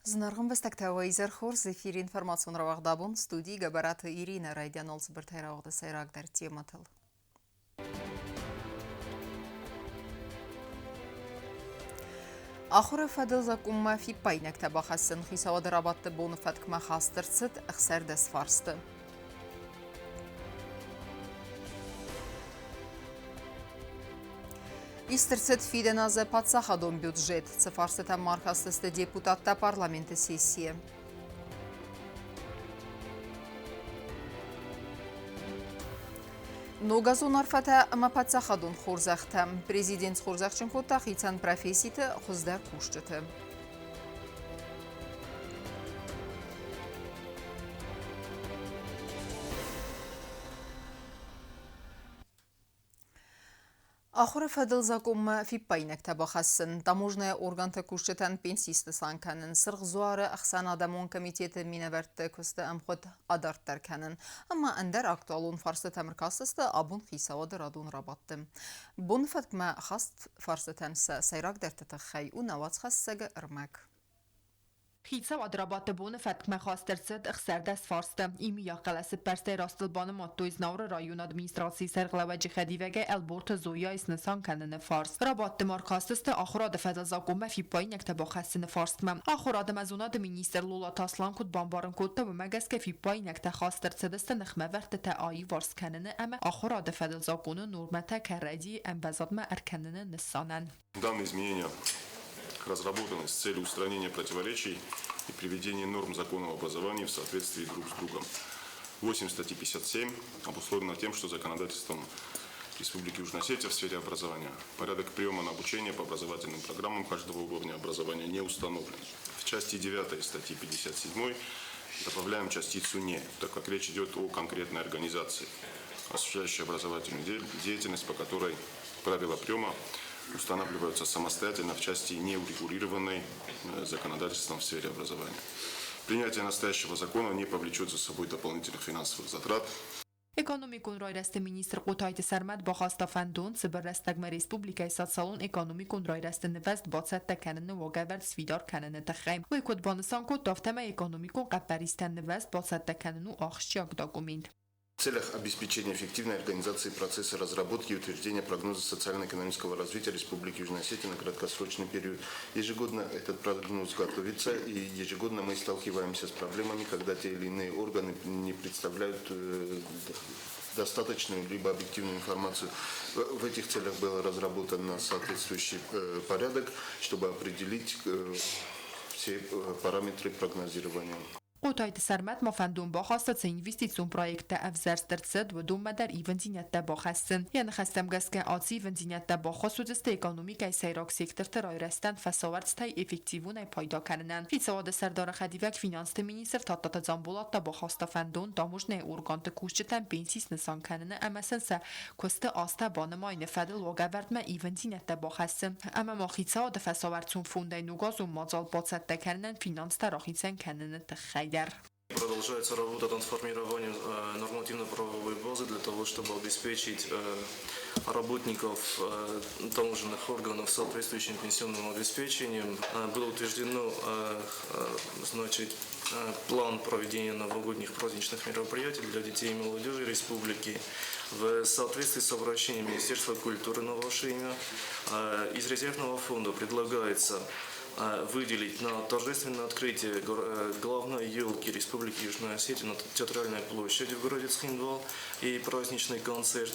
Знаргын вестактавай зерхор зефир информацион равагдабун студии габараты Ирина Райдянолс биртайравгда сайрагдар тематыл. Ахура фадыл закумма фиппай нектаба хассын хисавады рабатты боны фаткма хастырцыт ахсардас фарсты. Истерцет фиденаза подсахадон бюджет. Цифарсета мархастысты депутатта парламенты сессия. Ногазон арфата ама подсахадон хорзахта. Президент хорзахчын кота хицан професситы хуздар кушчыты. Ахура фадыл закумма фиппай нектаба хассын. Таможная органта кушчытан пенсисты санканын. Сырг зуары ахсан адамон комитеты минаверті көсті амхот адарттар канын. Ама андер актуалун фарсы тамыркасысты абун хисавады радун рабатты. Бун фаткма хаст фарсы танса сайрак дертті хай унавац хассага ырмак. Хитса адрабаты боны фәткмә хастырцыд ықсәрдәс фарсты. Ими яқаласы пәрстай растылбаны маттойз навры район администрации сәрғләвә жихәдивәгә әлборты зоя исны санканыны фарс. Рабатты маркастысты ахурады фәділзақума фиппай нәкті бақасыны фарстма. Ахурады мәзунады министр Лула Таслан куд бамбарын кудта бімәгәске фиппай нәкті хастырцыдысты нықмә вәрті тәайы варсканыны әмі ахурады фәділзақуны нормәті кәрәди әмбәзадма әркәныны нissанан. Данные изменения разработаны с целью устранения противоречий и приведения норм законного образования в соответствии друг с другом. 8 статьи 57 обусловлено тем, что законодательством Республики Южная Осетия в сфере образования порядок приема на обучение по образовательным программам каждого уровня образования не установлен. В части 9 статьи 57 добавляем частицу «не», так как речь идет о конкретной организации, осуществляющей образовательную деятельность, по которой правила приема устанавливаются самостоятельно в части неурегулированной законодательством в сфере образования. Принятие настоящего закона не повлечет за собой дополнительных финансовых затрат. Ekonomikun rayrəstə ministr Qotaydı Sərməd baxasta fəndun Sibir rəstəqmə Respublikaya satsalon ekonomikun rayrəstə nivəst batsət təkənini vəqəvəl svidar kənini təxəyim. Və kudbanısan kod daftəmə ekonomikun qəppəristən nivəst batsət təkənini axşıyak dokument. В целях обеспечения эффективной организации процесса разработки и утверждения прогноза социально-экономического развития Республики Южная Осетия на краткосрочный период. Ежегодно этот прогноз готовится, и ежегодно мы сталкиваемся с проблемами, когда те или иные органы не представляют достаточную либо объективную информацию. В этих целях был разработан соответствующий порядок, чтобы определить все параметры прогнозирования. Qotaydı Sərməd mafəndun baxasta çə investisiyon proyektə əvzərstərtsəd və dönmədər ivencinətdə baxasın. Yəni xəstəmgəskə atı ivencinətdə baxasudistə ekonomikay seyraq sektortə rayrəstən fəsavərtstəy effektivunay payda kənənən. Fitsavadə Sərdara Xədivək Finanslı Ministr Tattata Zambulatda baxasta fəndun damujnay orqantı kuşçətən pensis nisan kənəni əməsənsə köstə asta banımayını fədil və qəvərtmə ivencinətdə baxasın. Əmə maxitsavadə fəsavərtsun fonday nuqazun macal batsətdə kənənən finansta raxitsən kənəni təxəy. Продолжается работа трансформирования нормативно-правовой базы для того, чтобы обеспечить работников таможенных органов соответствующим пенсионным обеспечением. Было утверждено план проведения новогодних праздничных мероприятий для детей и молодежи республики. В соответствии с обращением Министерства культуры на ваше имя из резервного фонда предлагается выделить на торжественное открытие главной елки Республики Южная Осетия на театральной площади в городе Цхинвал и праздничный концерт,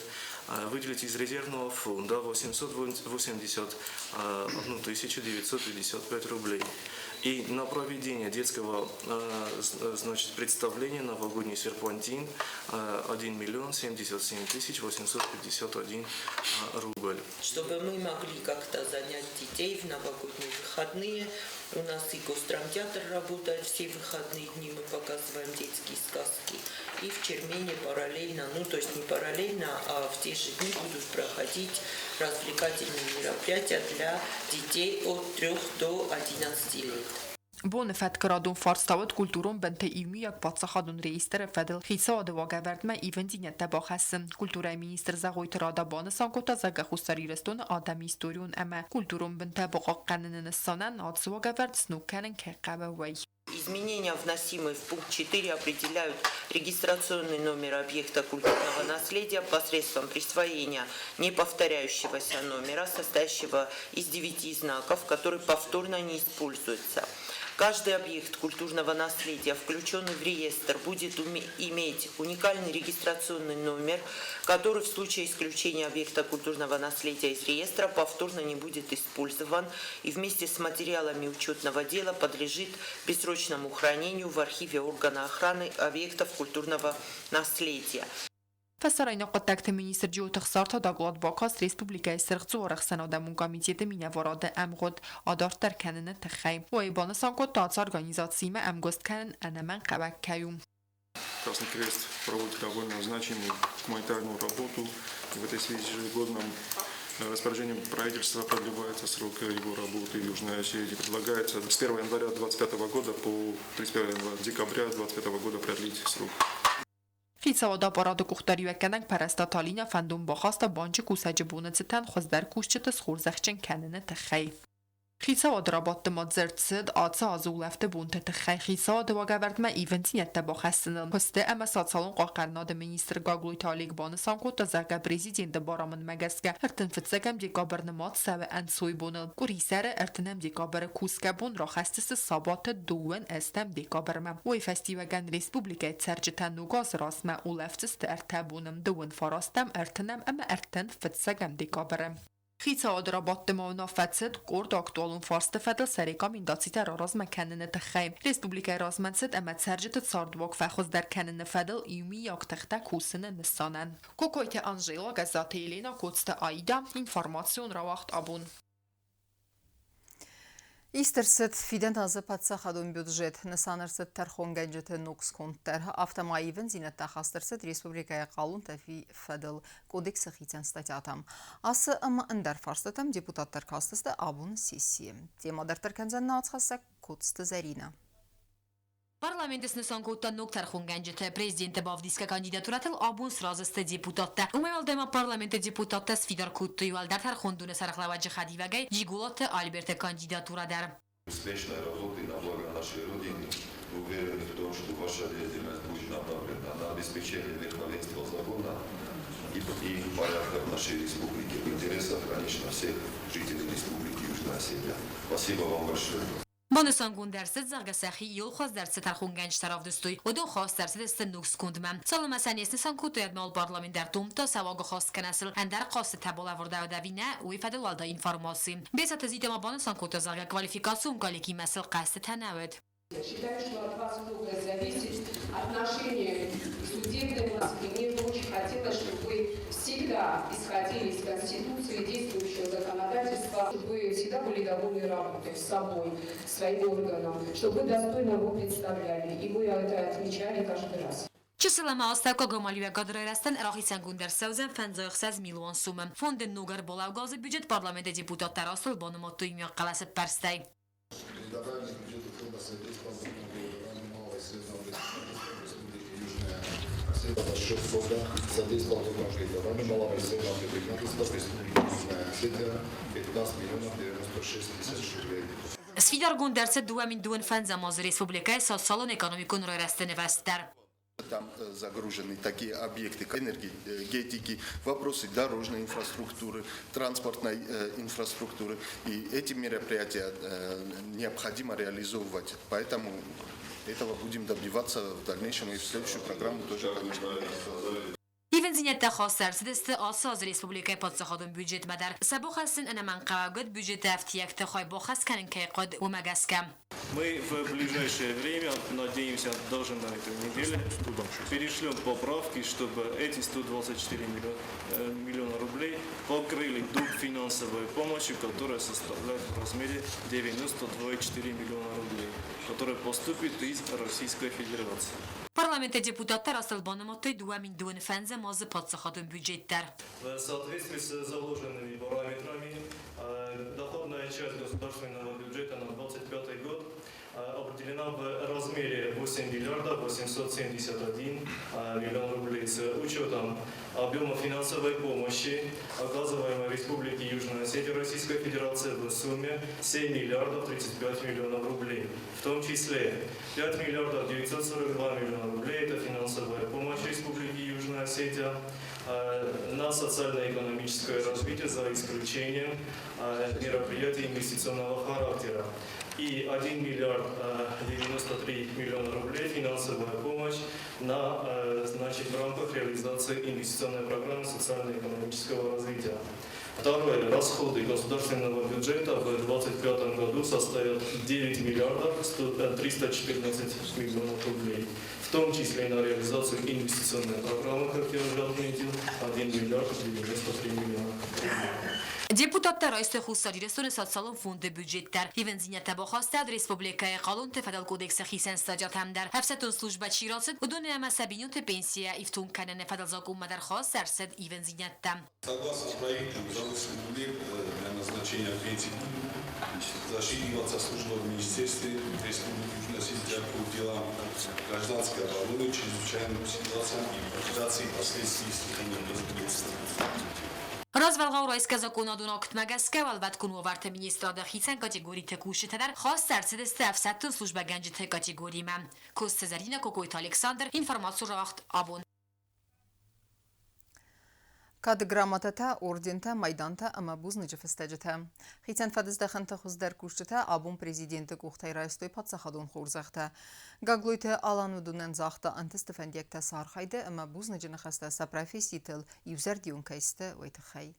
выделить из резервного фонда 881 955 рублей. И на проведение детского представления новогодний серпантин 1 077 851 рубль. Чтобы мы могли как-то занять детей в новогодние выходные. У нас и Госдрамтеатр работает все выходные дни, мы показываем детские сказки. И в Чермене параллельно, то есть не параллельно, а в те же дни будут проходить развлекательные мероприятия для детей от 3 до 11 лет. Բոնը ֆետ կրադուն ֆարստավդ կուլտուրոն բնթե իվմի ակ բացախադուն ռեյստերը ֆեդել խիսադ վագավերդմա իվենտինյա տաբախասն կուլտուրայի մինիստր զաղոյթ ռադաբանը սանկոտա զագախուստարի ռեստոն ադամի իստորիուն əmə կուլտուրոն բնթե բողակկաննն նսանան ած վագավերդ սնուքանն կեղկավը վայ. Изменения, вносимые в пункт 4, определяют регистрационный номер объекта культурного наследия посредством присвоения неповторяющегося номера, состоящего из 9 знаков, который повторно не используется. Каждый объект культурного наследия, включенный в реестр, будет иметь уникальный регистрационный номер, который в случае исключения объекта культурного наследия из реестра повторно не будет использован и вместе с материалами учетного дела подлежит бессрочному хранению в архиве органа охраны объектов культурного наследия. Фасарайна قطعت مینیستر جو تخسارت داغلات باکاس ریسپوبلیکای سرقت و رخصنادمون کمیته مینوارد امغد آدارت در کنن تخیم و ایبان سانکوت تاц организациями امگوست کنن انمن قبک کیوم. Красный Крест проводит довольно значимую гуманитарную работу. В этой связи ежегодным распоряжением правительства продлевается срок его работы в Южной Осетии. Предлагается с 1 января 2025 года по 31 декабря 2025 года продлить срок. خیساودا پاراد کوختاری و کننگ پرستاتالینا فندون باخواست بانچ کوسج بونتستن خوز در کوشت سخورزخچن کنن تخی. خیساواد رابط مادزرتسد آتسا آزولفته بونت تخی خیساواد واگورد ما ایونتینت باخستنن. هسته اما سات سالون قاقرناد مینیستر گاگلوی تالیگ بانسان کو تا زرگا پریزیدنت بارامن مگسگه ارتن فتسگم دیگا برنمات سو انسوی بونل. گوریسر ارتنم دیگا بر کوسکبون را خستس سابات دوون استم دیگا برمم. وی فستیوگن ریسپوبلیکای سرجتن نوگاز راست ما اولفتست ارتبونم دوون فراستم ارتنم اما ارتن فتسگم دیگا برم. خیساواد رابط ماونا فتسد قرد اکتوالون فارست فدل سریکام این داتیتر راز مکنن تخیم. ریسپوبلیکای رازمنسد امد سرجت ساردواک فخوز در کنن فدل ایومی یک تخته کوسن نسانن. کوکویت انجیلا گزاته ایلینا کوتست آیدا اینفارماسیون را وقت آبون. Իստերսետ ֆիդեն ազապացա խադոն բյուջետ նսաներսետ թերխոն գենջետ նոքս կոնտեր ավտոմայիվն զինետա խաստերսետ ռեսպուբլիկայի qalun təfi fədəl kodeksə xitən statiyatam. Ası ama ընդər ֆարստətəm deputatlar kastəstə abun sesiyə. Temadır tərkənzən naçxəsə kodstə zərina. Parlamentës në Sankota nuk tërkhun gëngjët prezident bavdiska kandidaturatel abun srazëste deputatë. Umeval dema parlamente deputatë sfidar kuttu ju alдар tërkhundu në сарахлаваджи хадивагай жигулоты Альберта кандидатура дар. Успешной работы на благо нашей Родины. Уверены в том, что ваша деятельность будет направлена на обеспечение верховенства закона и порядка в нашей республике в интересах, конечно, всех жителей республики Южная Осетия. Спасибо вам большое. بانسانگون درصد زرگسخی یول خواست درصد ترخون گنج طرف دستوی و دو خواست درصد است نوکس کندمم سال مسانی است نسان کوتو ادمال پارلمان در دوم تا سواگ خواست کنسل اندر قاست تبال ورده و دوینه وی فدل والدا اینفارماسی بیست تزید ما بانسان کوتو زرگ کوالیفیکاسیون کالیکی مثل قصد تناود. Считаю, что от вас многое зависит. Отношение к судебной власти. Мне бы очень хотелось, чтобы вы всегда исходили из Конституции, действующего законодательства, чтобы вы всегда были довольны работой с собой, своим органом, чтобы вы достойно его представляли. И вы это отмечали каждый раз. Числа остатка гомалюя гадрерастен рахисангун در سوزن 500 میلیون سوم فوند نوگر بلاوگاز بودجет парламента депутаттар асыл бономотто имя қаласып парстай. Счет фонда содействовал образованию малого и среднего предпринимательства в Республике Южная Осетия 15 миллионов 96 тысяч рублей. Сфидаргун درصد دوامین دون فند زماز республикай социалон экономикун ростен вестер. Там загружены такие объекты энергетики, вопросы дорожной инфраструктуры, транспортной инфраструктуры. И эти мероприятия необходимо реализовывать. Поэтому этого будем добиваться в дальнейшем и в следующую программу тоже. Ивензинет خاص درصد است آساز республикай подсахадун бюджет мадар. Сабох хастин ана ман қавагот бюджет афтияк тахай бохас канен кай қод умагаскам. Мы в ближайшее время, надеемся, даже на этой неделе, перешлем поправки, чтобы эти 124 миллиона рублей покрыли долг финансовой помощи, которая составляет в размере 92,4 миллиона рублей, которая поступит из Российской Федерации. Парламент депутаттар асылбаныматты дуамин дуын фэнзэ мазы подсахадун бюджеттер. В соответствии с заложенными параметрами, доходная часть государственного бюджета на 2025 год определена в размере 8 миллиардов 871 миллион рублей с учетом объема финансовой помощи, оказываемой Республике Южная Осетия Российской Федерации в сумме 7 миллиардов 35 миллионов рублей. В том числе 5 миллиардов 942 миллиона рублей – это финансовая помощь Республики Южная Осетия на социально-экономическое развитие за исключением мероприятий инвестиционного характера. И 1 миллиард 93 миллиона рублей финансовая помощь в рамках реализации инвестиционной программы социально-экономического развития. Второе. Расходы государственного бюджета в 2025 году составят 9 миллиардов 314 миллионов рублей. В том числе на реализацию инвестиционной программы, как я уже отметил, 1 миллиард 93 миллиона рублей. Депутаттар այս խուսարիրեսուն սոցիալն ֆոնդը բյուջետներ իվենզինյատը բոխաստad Республикայի Qanun Federal Kodekse xisen stajatam dar hafsetun служба чирацит удоне масабинют пенсия и в том канене Federal закон dar khas sarsid ivenzinyatda. Согласно с проектом замысленный мир для назначения пенсий засчитываться служба в Министерстве Республики Южная Осетия по делам гражданской обороны, чрезвычайным ситуациям и ликвидации последствий стихийных бедствий. Развалغا رئیس زکونا دوناکت مگسکه و البته کنو ورت مینیستر داخیسن کاتگوری تکوشه تدر خاص سرسد افسد служба گنج کاتگوری من کوست زرینه کوکویت الکساندر اینفورماسیون وقت آبون كاد جراماتتا أوردينتا ميدانتا أما بوزنجة فستجتا خيتان فدز دخنتا خوز در كوشتا آبون بريزيدنت كوختاي رايستوي پاتسا خدون خورزاختا غاغلويتا آلان ودونن زاختا انتستفنديكتا سارخايدا أما بوزنجة نخستا سابرافيسيتل يوزر ديون كايستا ويتخاي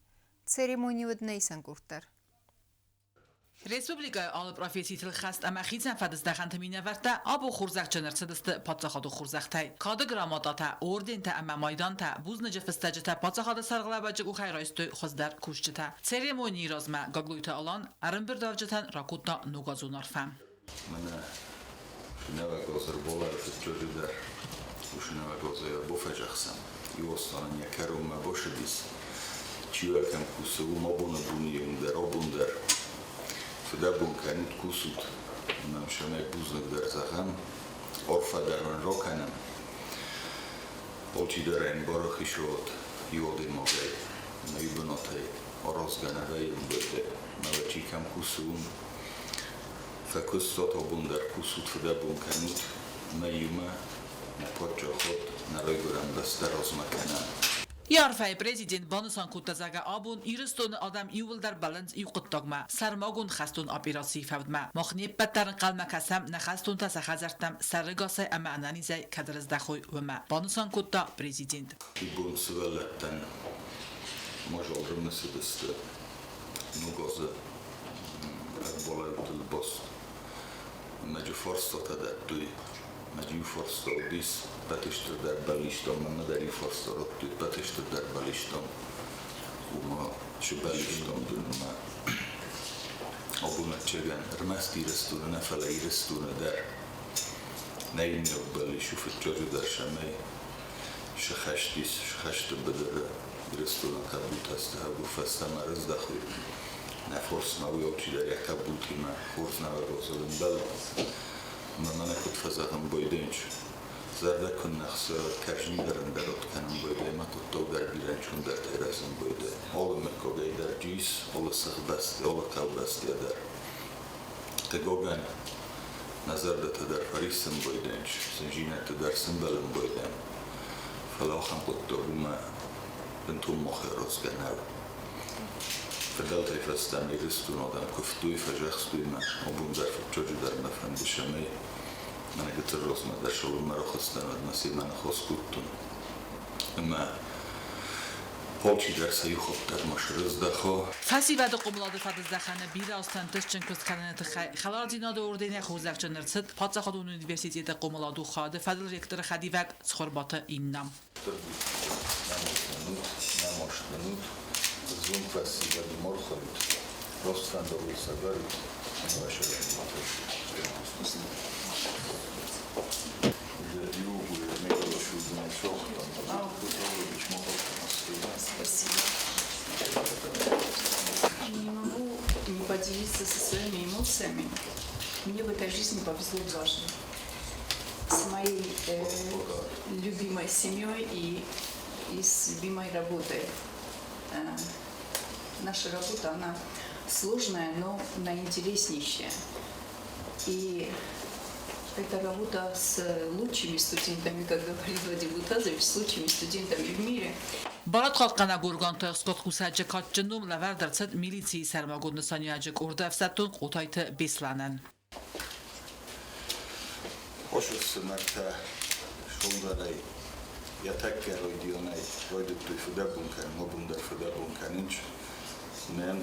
تسيريموني ودنيسان كورتر Республика алып профессиятел хаст ама хизан фадыздаханта минаварта абу хурзахчанар цадысты патсахаду хурзахтай кады грамотата ордента ама майданта бузнажа фастажата патсахада сарглабачы ухайрайсты хоздар кушчата церемонии разма гаглуйта алан арынбир давжатан ракутта нугазунарфам мана шинавагозр болар фичожидар ушинавагозер бофажахсам иостан якарума бошадис чуакам кусу мабуна буниюндер обундер Федабун канит кусут, нам шанай бузнак дар захам, орфа дарван роканам, полчи дарен барахишот, иодин могай, наибанотай, орозганавай умбете, навачикам кусун, факустот обундар кусут федабун канит, наима, напочохот, наройгурам бастар озмаканам. Ярфай президент Банусан Кутазага Абун Ирстон Адам Ювлдар Баланс Юқуттагма Сармагун Хастун операции фавдма Мохнеб Баттарн Қалмакасам Нахастун Тасахазартам Сарыгасай Ама Ананизай Кадраздахой Вама Банусан Кутта президент Ибун Сувалаттан Можал Рымнасыдысты Нугозы Болайутыл Бост Маджу Форстотада Туй Маджу Форстодис Патишты дар балиштом, мадари форсторот, патишты дар балиштом, ума шубалиштом дума. Обуна чеган, рмасти растуна, нафалай растуна дар. Наимнев балишу фитчожи дар шамай. Шахаштис, шахашты бадара, растуна кабутаста, хабу фастама раздахуй. На форс мауи очи дар я кабутима, форс наварозолен бал. Мамана кут фазахам бойденч. Zardakun naxsa kajni daran darot kanun boyde matut dar bilançun dar terasın boyde oğlum kogay dar jis ola sahbasti ola kalbasti dar tegogan nazarda tadar farisın boydenç senjina tadar sımbalın boyden falaxan quttoruma bentum moxeros ganav فدلت فستان يرستون odam kuftuy fajaxstuy ma obundar futçocu dar nafandi şamay من قلت الرسم ده شغل مرة خستان ودمسي من خسكوتون اما полчи درس يخطر مش رزدخو فاسي بعد قملاد فدزدخانه بيرا استنتش چنكس كانت خلال دينا دوردين خوزاف جنرسد پاتسا خودون يونيفرسيتيت قملادو خاده فدل ريكتر خديوك سخربات إنام نماشتنود زون فاسي بعد مرخلت رستان دولي ساقارت Не могу не поделиться со своими эмоциями. Мне в этой жизни повезло дважды. С моей любимой семьей и с любимой работой. Наша работа, она сложная, но она интереснейшая. И это работа с лучшими студентами, как говорил Владимир Владимирович, с лучшими студентами в мире. Барат қалқана гурганты ұсқот құсаджы қатчынум лавардырцыд милиции сәрмагудны саняджык орда әфсаттун қотайты бесланын. Hoşçası Marta şundaray yatak roydionay royduttu fıdabunkan mobundar fıdabunkanınç men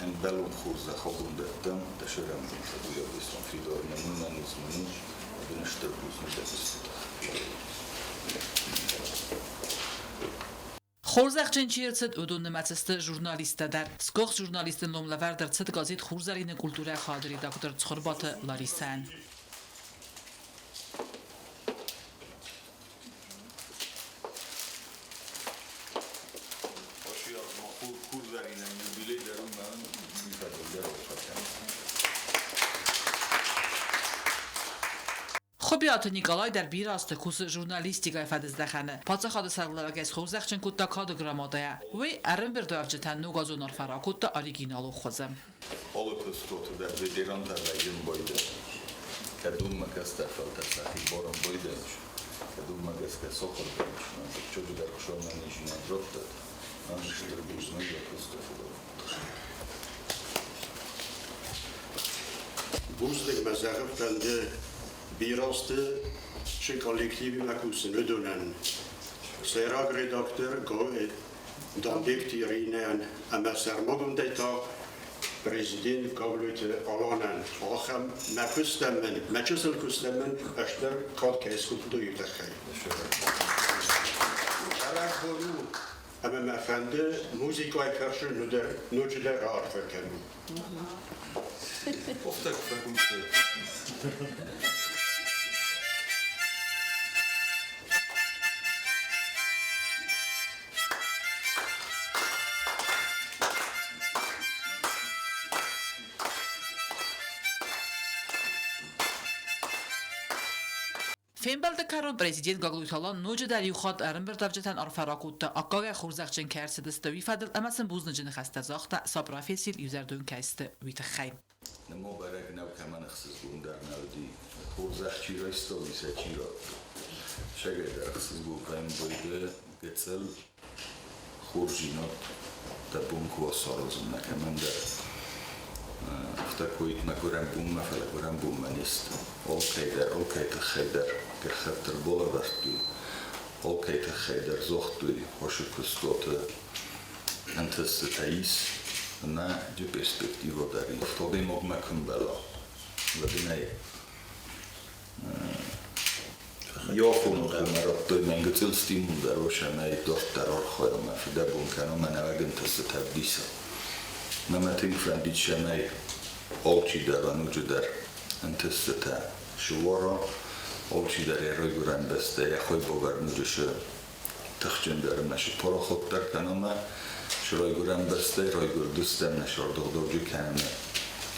en belum khurza khobundattam tasharam tabuya bisom fidor menunnan uzmanu binashtabuznu dabist. Խորզաղջեն չիրցդ ուդուն նմացստը ժուրնալիստը դար։ Սկող ժուրնալիստը նոմլավար դրցդ գազիտ խուրզարինը կուլտուրա խադրի դակտոր ծխորբատը լարիսան։ Խոբիաթը Նիկոլայ դար բիրաստը կուս ժուրնալիստիկայ ֆադզդախանը փածախադը սաղլավագես խորզախչեն կուտա կադը գրամատայա ու արեն բերդավջթան նուգազոնոր ֆարակուտը օրիգինալու խոզը Holocaust'u da veteranlarla yıl boyda kadınma gazetefalta sahip boran boydaymış. Kadınma gazete sokol demiş. Çocuklar kuşanların işine dropped. Anlaşılır bir uzun Holocaust'u. Woensdag met zeggen van de bieralste zijn collectieve makusen udonen. Serag redacteur go dan dikt hierin en met sermogum data president Gavlute Alanen. Achem makustemmen, matchesel kustemmen, echter kalkes kupdu yutachay. Serag boru. Ama mefende müzikay karşı nöcüler arfeken. Of tak fakulty. Фембалда карон президент Гаглуйталан ножи дар юхат армбер давжатан арфаракутта аккага хурзахчен керсидисте вифадл амасын бузнажын хастазахта сапрофессил юзердун кайсты витхай. Nemo barag nav kaman xsiz bundar navdi. Xurzaxchi roistovi sachiro. Shagedar xsiz bu qaim boyde getsel xurjinot da bunku sorozum na kamanda. В такой нагорам бумма фалагорам бумманист. Окей тахайдар герхаттер болавартуй. Окей тахайдар зохтуй. Хошу кустота антестатаис на de perspectivă daarin. Of tot een op maken bellen. Wat doen wij? Ja, voor nog maar op de mijn gezel stimul daar was en hij dacht daar al gewoon maar voor dat bunker om een agent te stabiliseren. Maar met een van die channel alci daar aan uj daar en te stata shwara alci daar regulan beste ja خوی باور نجشه تخجن daar نشه پرا خود در کنم شرایگورم بسته رایگور دوستم نشار دغدغجو کنمه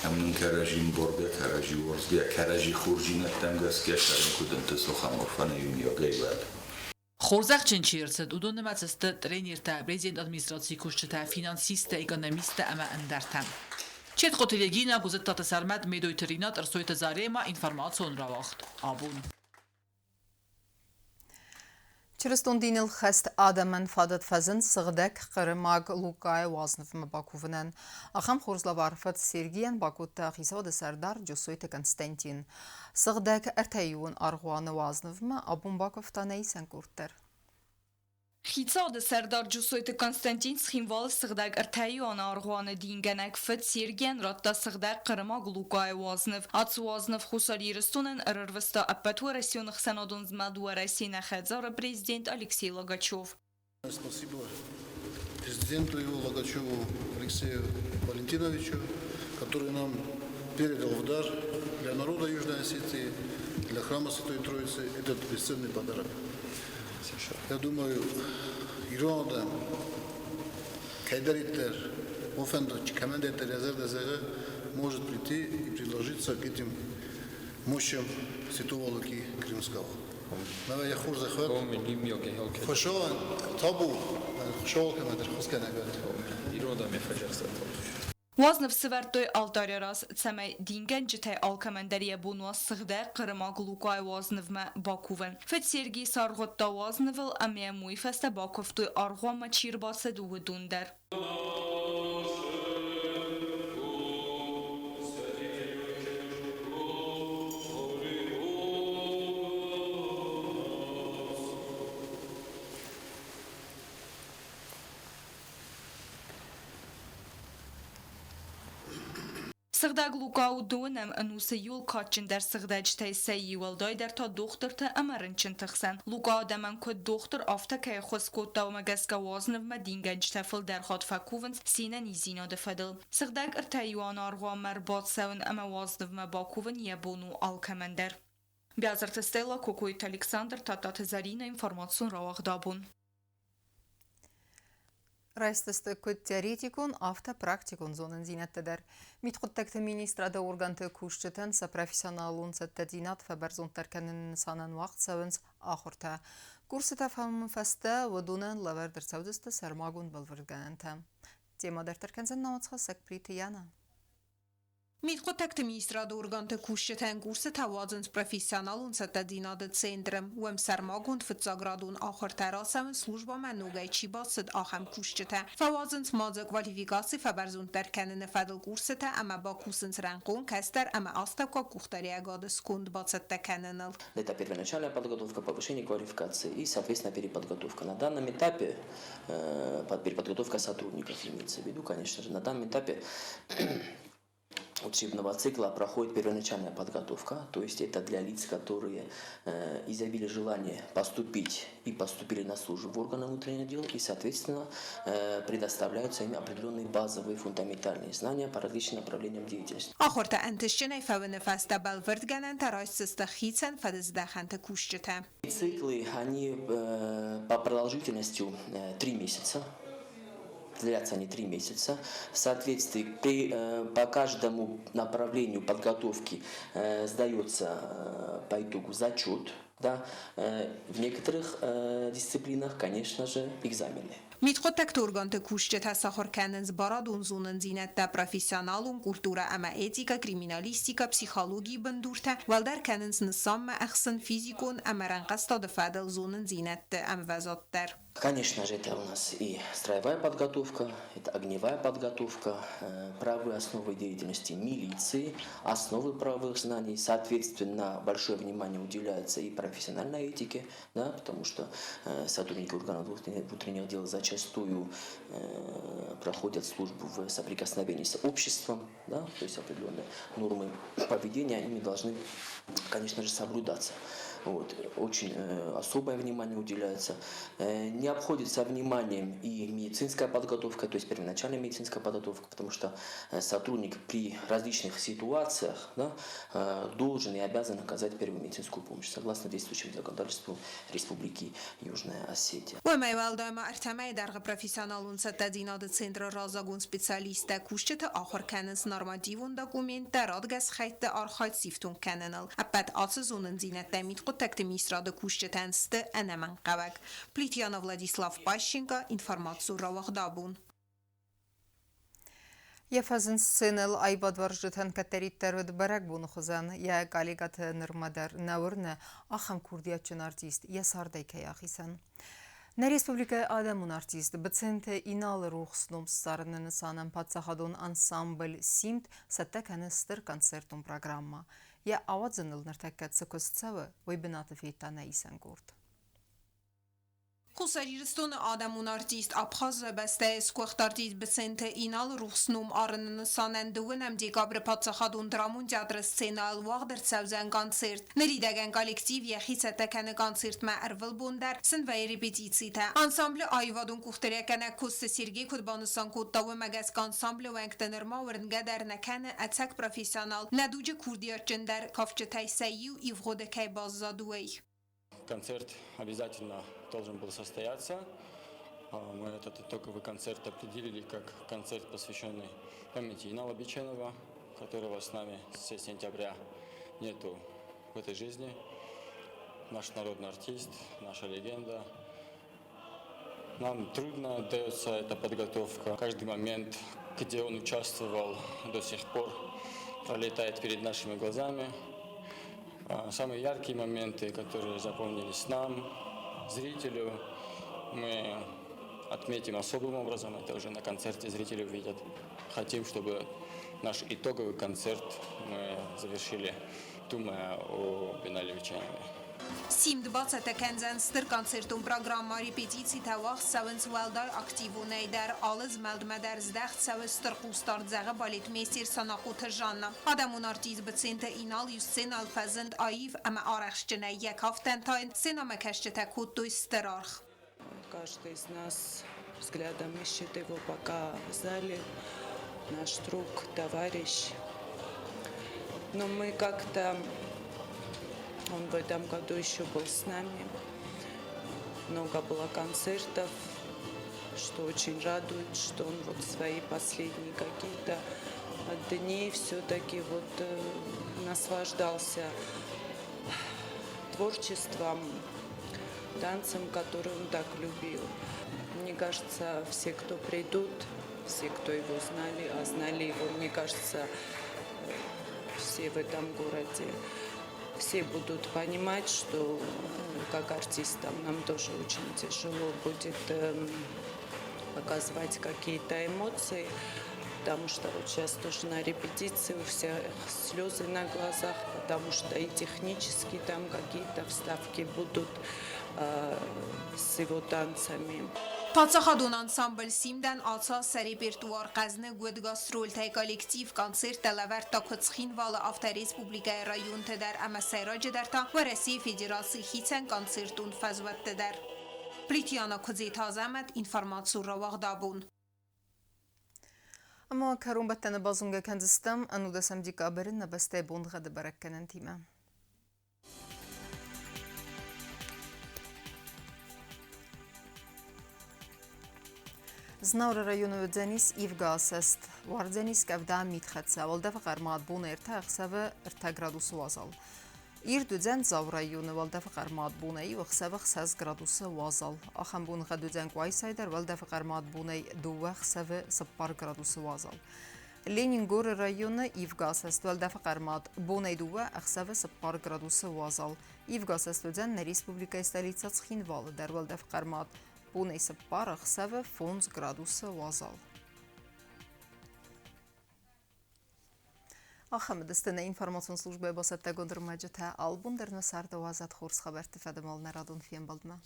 همون کرجیم برده کرجی ورزگی کرجی خورجی نتم گسگی شرم کدن تسخم ورفانه یومیا گیباد Խորզախչեն չիրցդ ուդոն նմացստը տրեներտա prezident administrasiya kuşçıta finansiste ekonomiste ama endartan. Çet qotilegina guzet tatasarmat medoytrinat arsoyta zarema informasyon ravaxt. Abun. Через динил хаст адаман фадат фазын сығдак қырымаг лукай вазнов мабакувнан. Ахам хорзлаварфат Сергиян бакутта хисода сардар Джосойта Константин. Сығдак артайюн аргуаны вазнов ма абун баковта нейсен куртер. Խիցոդը Սերդար Ջուսոյտը Կոնստանտին սխինվալ սղդակ ըրթայի անարղուանը դինգանակ վտ Սիրգեն ռատտա սղդակ qırımaq լուկայ վազնվ ացուազնվ խուսար երստունեն ըրրվստա ապատու Россию խսանոդուն զմադու России нахадзара президент Алексей Логачев. Спасибо президенту его Логачеву Алексею Валентиновичу, который нам передал в дар для народа Южной Осетии, для храма Святой Троицы этот бесценный подарок. Я думаю, İran'da кайдариттер, офендоч, командиттер Язердазега может прийти и предложиться к этим мощам Ситувалуки Кримского. Навя я хур захват. Фашо табу. Шоу камадр хускана гад. Ирода ми фаджарса. Waznıv sıvertoy altaryaras tseme dingen jitay alkamenderiye bunu sıgda qırma glukay waznıvma Bakuven. Fet Sergi Sargotta waznıvıl amya muifeste Bakuftoy arğama çirbası duvudunder. Sıgda glukau dönem anusa yol kaçın der sıgda jitay sayi walday der ta doktor ta amarınçın tıxsan. Lukau demen kod doktor afta kay xoskota magaska waznıv ma dingen jitafil der xat fakuvens sina nizina de fadil. Sıgdag irtayuan arğa merbat savun ama waznıv ma Bakuven yabunu alkamender. Biazart Stella Kokoyt Alexander Tatat Zarina информацион равагдабун. Райстысты көт теоретикун, авто практикун зонын зинеттедер. Митқуттакты министрада органты күшчетен са профессионалун сәтті динат фабарзонтар кәнін санан вақт сәвінс ақырта. Курсы тафамын фәсті вадунын лавердір сәудісті сәрмагун білвіргенінті. Темадыр тәркензен науатқа сәкприті яна. Митқуттакты министрада органты күшчетен курсы тавазынс профессионалун сәтті динады центрім. Уэм сәрмагун фытзаградун ақыртара сәвін служба мәнугай чибасыд ахам күшчеті. Фавазынс мазы квалификасы фабарзонтар кәніні фәділ курсыты әмі бакусынс рәнқун кәстер әмі астапқа кухтари агады скунд бацетті кәнініл. Это первоначальная подготовка, повышение квалификации и, соответственно, переподготовка. На данном этапе переподготовка сотрудников имеется в виду, конечно же, на данном этапе учебного цикла проходит первоначальная подготовка, то есть это для лиц, которые изъявили желание поступить и поступили на службу в органы внутренних дел, и, соответственно, предоставляются им определенные базовые фундаментальные знания по различным направлениям деятельности. Ахорта антишчиной фавны фаста балвертганан тарайсыста хитсен фадыздаханта кушчета. Циклы, они по продолжительностью 3 месяца. Длятся они 3 месяца. В соответствии по каждому направлению подготовки сдается по итогу зачет. Да? В некоторых дисциплинах, конечно же, экзамены. Митқуттакты органты күшчет сахар кәнінз барадун зонын зинетті профессионалун культура әмі этика, криминалистика, психология біндурта, валдар кәнінз нысам ма әхсын физикун әмі рәнқастады фәділ зонын зинетті әмі вәзаттар. Конечно же, это у нас и строевая подготовка, это огневая подготовка, правовые основы деятельности милиции, основы правовых знаний. Соответственно, большое внимание уделяется и профессиональной этике, да, потому что сотрудники органов внутренних дел зачастую проходят службу в соприкосновении с обществом, да, то есть определенные нормы поведения, ими должны, конечно же, соблюдаться. Вот. Очень особое внимание уделяется. Не обходится вниманием и медицинская подготовка, то есть первоначальная медицинская подготовка, потому что сотрудник при различных ситуациях, да, должен и обязан оказать первую медицинскую помощь, согласно действующему законодательству Республики Южная Осетия. профессионалун саттадинады центра разагун специалиста кушчета ахыр кәнінс нормативун документта радгас хайтты архайт сифтун кәнінал. Аппат асызунын зинетті митқуттакты министрады кушчетенсті әнәмін қавак. Плитьяна Владислав Пащенко информацию равахдабун. Ефазын сценел айбад варжытан катариттер өд барак буны хузан. Я галигат нырмадар нәурны ахам курдиятчын артист. Я сардай каяхисан. На республика адамун артист бценте иналы рухснум сарнын санам патсахадун ансамбль симт саттаканы стыр концертун программа. Я авадзыныл нартаккат сыкостсавы вебинаты фейтана исен гурд. Xusaririston adamın artist Abxaz bəstə skoxt artist bsente inal ruxsnum arının sanenduun am dekabre patsaxadun dramun teatr scenal wagder savzan konsert. Neridegen kollektiv yaxisətəkəni konsert ma ervil bundar sin və repetisita. Ensemble ayvadun kuxterekənə koste Sergey Kudbanısan koddağı məgəs ensemble vəngtənir mavrin qədər nəkəni ətsək profesional nəducu kurdiyatçındar kafçı təysəyi ivğodəkəy bazzaduey. Концерт обязательно должен был состояться. Мы этот итоговый концерт определили как концерт, посвященный памяти Инала Биченова, которого с нами с сентября нету в этой жизни. Наш народный артист, наша легенда. Нам трудно дается эта подготовка. Каждый момент, где он участвовал до сих пор, пролетает перед нашими глазами. Самые яркие моменты, которые запомнились нам, зрителю, мы отметим особым образом. Это уже на концерте зрители увидят. Хотим, чтобы наш итоговый концерт мы завершили, думая о Бинали Вичаяне. Симд բացատեքեն ձեն ստր կոնցերտում պրոգրամարի պետիցի թավախ սավենց վալդար ակտիվուն էյդար ալыз մելդմեդար զդեղտ սավը ստրխու ստար ձեղը բալիտ մեսիր սանախութը ժաննա Ադամուն արտիզ բցենտը ինալ յուսցեն ալֆազնդ այիվ əmə արեխշջնə եկավ տենտայն սենա մəkəşջətə կուտույ ստրարխ Каждый из нас взглядом ищет его пока в зале, наш друг, товарищ. Но мы как-то... Он в этом году еще был с нами. Много было концертов, что очень радует, что он вот свои последние какие-то дни все-таки вот наслаждался творчеством, танцем, который он так любил. Мне кажется, все, кто придут, все, кто его знали, а знали его, мне кажется, все в этом городе, все будут понимать, что как артистам нам тоже очень тяжело будет показывать какие-то эмоции, потому что вот сейчас тоже на репетиции у всех слезы на глазах, потому что и технически там какие-то вставки будут с его танцами. Տացախադուն անսամբլ սիմդան ացա սերիպիրտուար qəzni գուդգաստրոլ թայ կոլեկտիվ կոնցերտ տելավեր տակոծխին վալը ավտե ռեսպուբլիկայի ռայուն տեդար ամասայրա ջդարտա վարեսի ֆեդերացի խիցեն կոնցերտուն ֆազվատ տեդար Պրիտյանը կուզի թազամət ինվարմացու ռավաղ դաբուն Ama karun battana bazunga kandistam anu da samdika berin na baste bondga da barakkanan tima Znavra rayonu Dzenis İvgas est. Var Dzenis kavda mitxatsa. Valdafa qarmaat buna irta 2 gradusu vazal. İrdu Dzen zav rayonu valdafa qarmaat buna iğsava 6 gradusu vazal. Axan bun xadudzen qaysayder valdafa qarmaat buna duva xsava 0 gradusu vazal. Leningor rayonu İvgas est. Valdafa qarmaat buna duva xsava 0 gradusu vazal. İvgas est Dzen Respublika stolitsa Tsxinval dar valdafa qarmaat Bunei саппара хсаве фонз градуса вазал. Ахамедстана информацион служба басатта гондырмаджата албун дерна сарда вазат хорс хабарти фадамал нарадун фиен балдма.